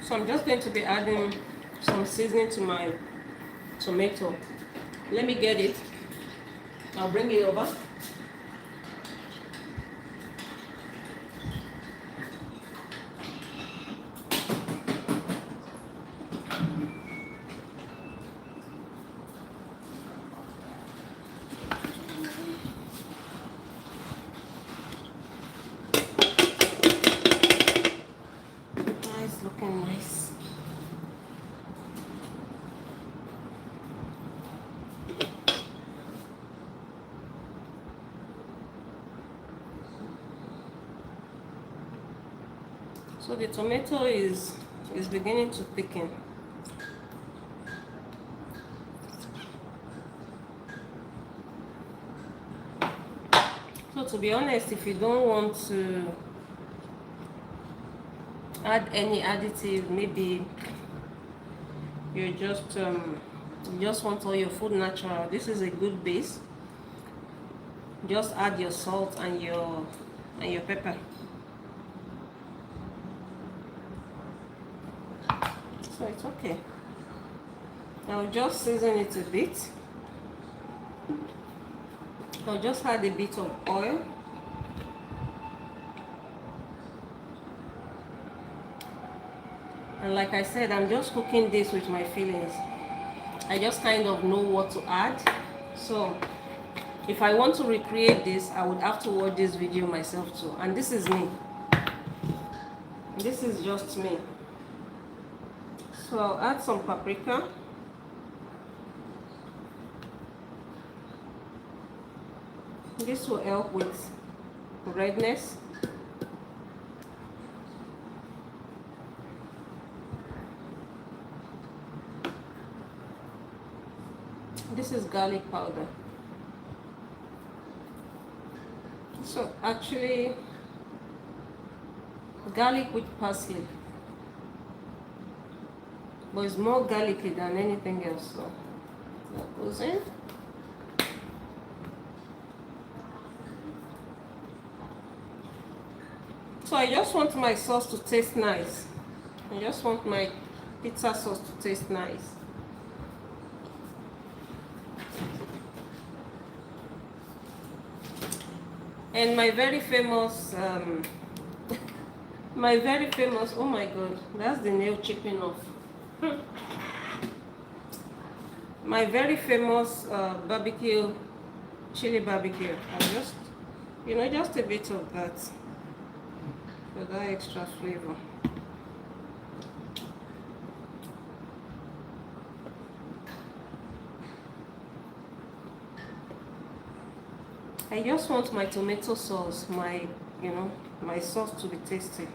So I'm just going to be adding some seasoning to my tomato. Let me get it. I'll bring it over. Looking nice. So the tomato is beginning to thicken. So to be honest, if you don't want to add any additive, maybe you just want all your food natural, this is a good base. Just add your salt and your pepper. So it's okay. I'll just season it a bit. I'll just add a bit of oil. And like I said, I'm just cooking this with my feelings. I just kind of know what to add. So if I want to recreate this, I would have to watch this video myself too. And this is me. This is just me. So I'll add some paprika. This will help with redness. This is garlic powder. So actually, garlic with parsley, but it's more garlicky than anything else. So that goes in. So I just want my sauce to taste nice. I just want my pizza sauce to taste nice. And my very famous, oh my god, that's the nail chipping off. My very famous barbecue, chili barbecue. I just, just a bit of that for that extra flavor. I just want my tomato sauce, my sauce to be tasty.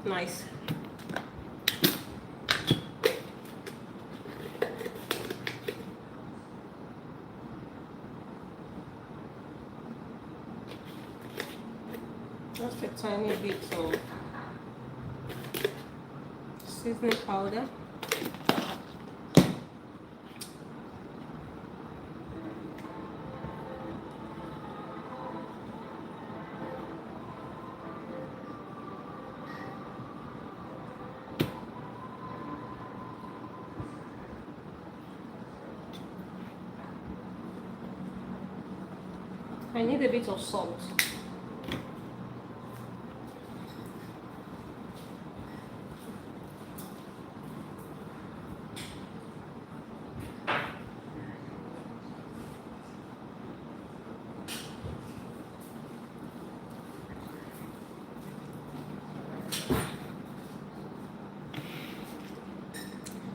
Nice. Just a tiny bit of seasoning powder. I need a bit of salt.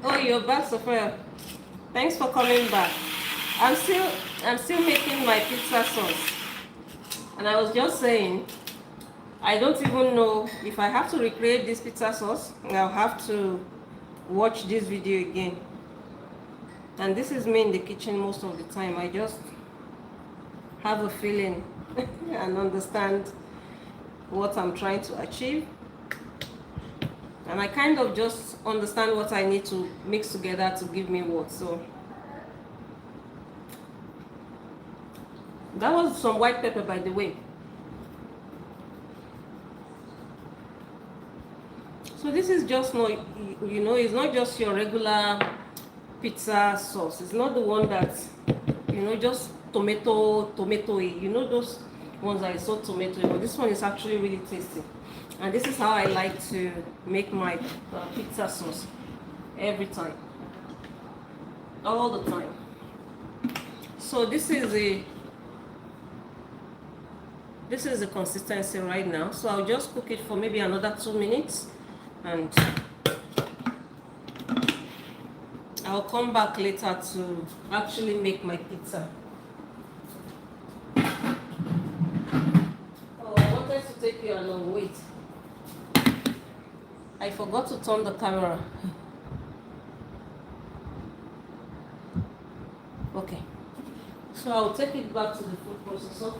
Oh, you're back, Sophia. Thanks for coming back. I'm still making my pizza sauce. And I was just saying, I don't even know if I have to recreate this pizza sauce. I'll have to watch this video again. And this is me in the kitchen most of the time. I just have a feeling and understand what I'm trying to achieve. And I kind of just understand what I need to mix together to give me what. So that was some white pepper, by the way. So this is just not, it's not just your regular pizza sauce. It's not the one that, just tomato-y. Those ones that are so tomato-y. But this one is actually really tasty. And this is how I like to make my pizza sauce every time. All the time. So this is the consistency right now. So I'll just cook it for maybe another 2 minutes. And I'll come back later to actually make my pizza. Oh, I wanted to take you along. Wait. I forgot to turn the camera. Okay. So I'll take it back to the food processor.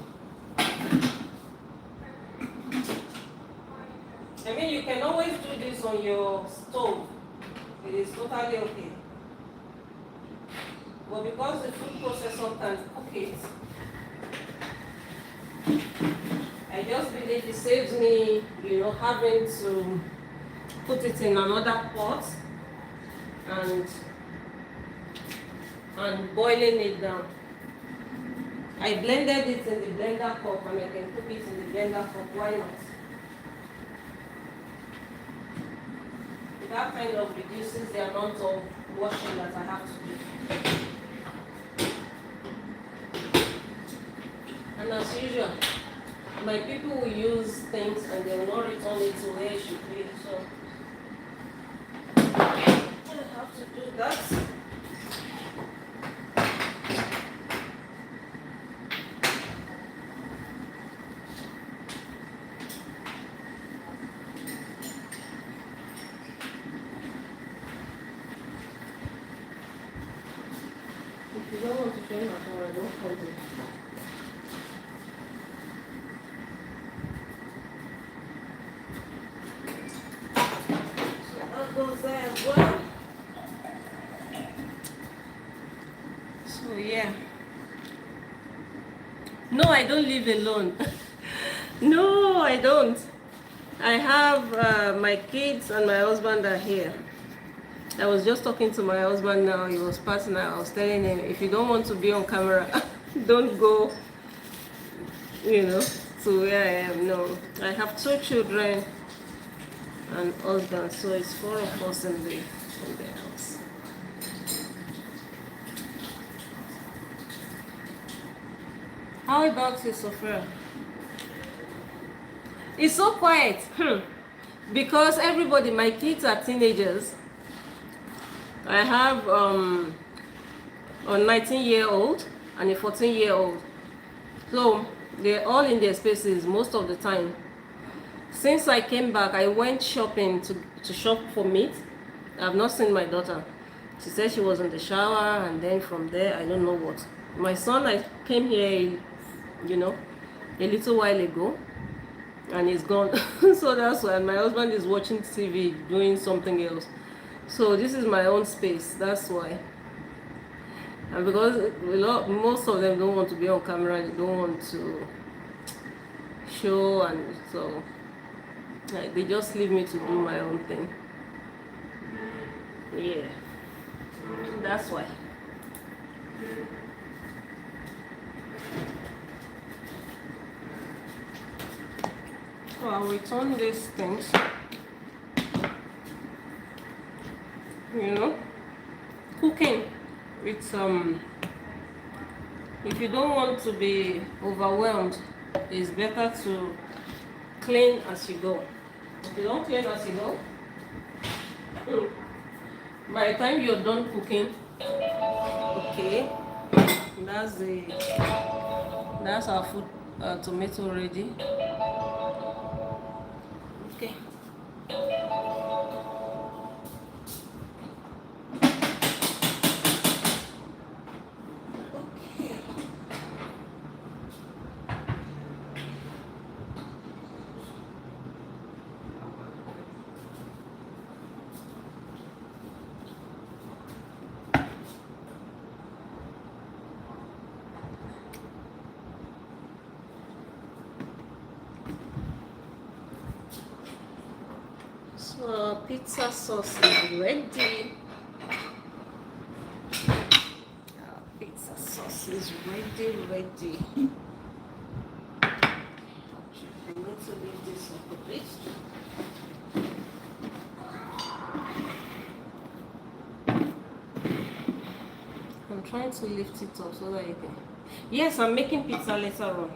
I mean, you can always do this on your stove. It is totally okay. But because the food processor can cook it, I just believe it saves me, having to put it in another pot and boiling it down. I blended it in the blender cup and I can cook it in the blender cup. Why not? That kind of reduces the amount of washing that I have to do. And as usual, my people will use things and they will not return it to where it should be. So I have to do that. If you don't want to join my camera, don't hold it. So that goes there as well. So yeah. No, I don't live alone. No, I don't. I have my kids and my husband are here. I was just talking to my husband now. He was passing out. I was telling him, if you don't want to be on camera, don't go, you know, to where I am. No, I have 2 children and husband, so it's 4 of us in the house. How about you, Sophia? It's so quiet. Because everybody, my kids are teenagers. I have a 19-year-old and a 14-year-old. So they're all in their spaces most of the time. Since I came back, I went shopping to shop for meat. I've not seen my daughter. She said she was in the shower, and then from there, I don't know what. My son, I came here, you know, a little while ago, and he's gone. So that's why my husband is watching TV, doing something else. So this is my own space. That's why. And because most of them don't want to be on camera, they don't want to show, and so like, they just leave me to do my own thing. Yeah, that's why. So I'll return these things. You know, cooking, it's if you don't want to be overwhelmed, it's better to clean as you go. If you don't clean as you go, by the time you're done cooking, okay, that's our food, tomato ready. Okay. So pizza sauce is ready. Pizza sauce is ready. I need to leave this up a bit. I'm trying to lift it up so that you can. Yes, I'm making pizza later on.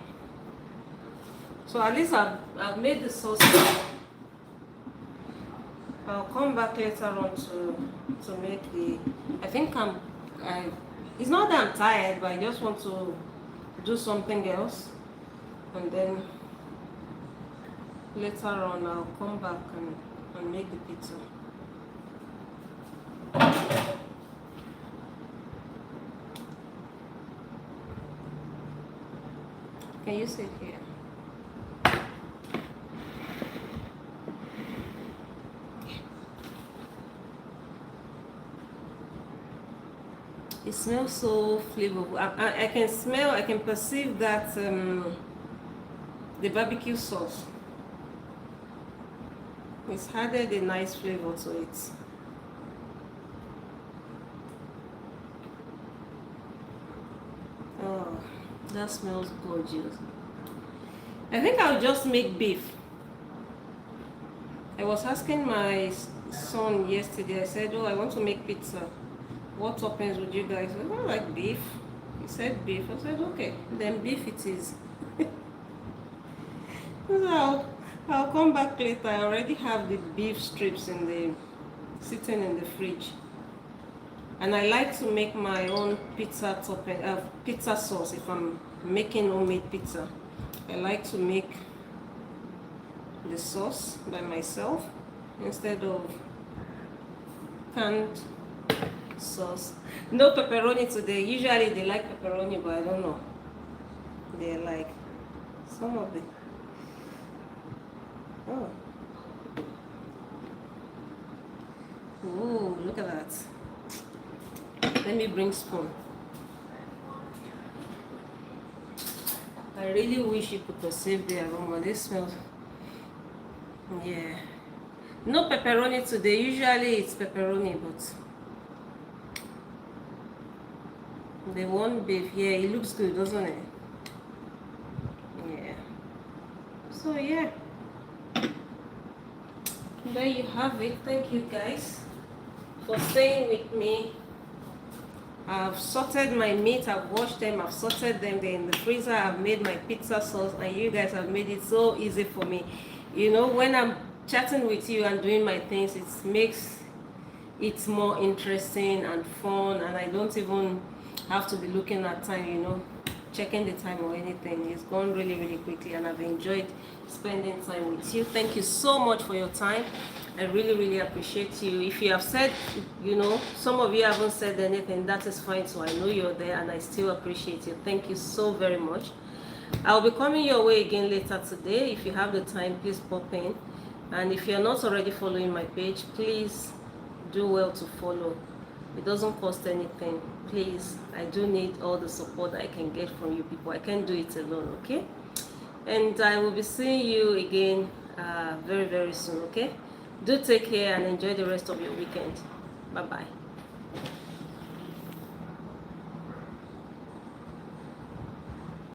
So at least I've made the sauce. I'll come back later on to make the. I think it's not that I'm tired, but I just want to do something else, and then later on I'll come back and make the pizza. Can you sit here? It smells so flavorful. I can smell, I can perceive that the barbecue sauce. It's added a nice flavor to it. Oh, that smells gorgeous. I think I'll just make beef. I was asking my son yesterday, I said, oh, I want to make pizza. What toppings would you guys? I don't like beef. He said beef. I said okay, then beef it is. So I'll come back later. I already have the beef strips sitting in the fridge, and I like to make my own pizza topping, pizza sauce. If I'm making homemade pizza, I like to make the sauce by myself instead of canned sauce. No pepperoni today. Usually they like pepperoni, but I don't know. They like some of it. Oh. Ooh, look at that. Let me bring spoon. I really wish you could perceive the aroma. This smells. Yeah. No pepperoni today. Usually it's pepperoni, but the one beef, yeah, it looks good, doesn't it? Yeah. So yeah, there you have it. Thank you guys for staying with me. I've sorted my meat, I've washed them, I've sorted them, they're in the freezer, I've made my pizza sauce, and you guys have made it so easy for me. You know, when I'm chatting with you and doing my things, it makes it more interesting and fun, and I don't even have to be looking at time, you know, checking the time or anything. It's gone really, really quickly, and I've enjoyed spending time with you. Thank you so much for your time. I really, really appreciate you. If you have said, you know, some of you haven't said anything, that is fine. So I know you're there, and I still appreciate you. Thank you so very much. I'll be coming your way again later today. If you have the time, please pop in. And if you're not already following my page, please do well to follow. It doesn't cost anything. Please, I do need all the support I can get from you people. I can't do it alone, okay? And I will be seeing you again very, very soon, okay? Do take care and enjoy the rest of your weekend. Bye-bye.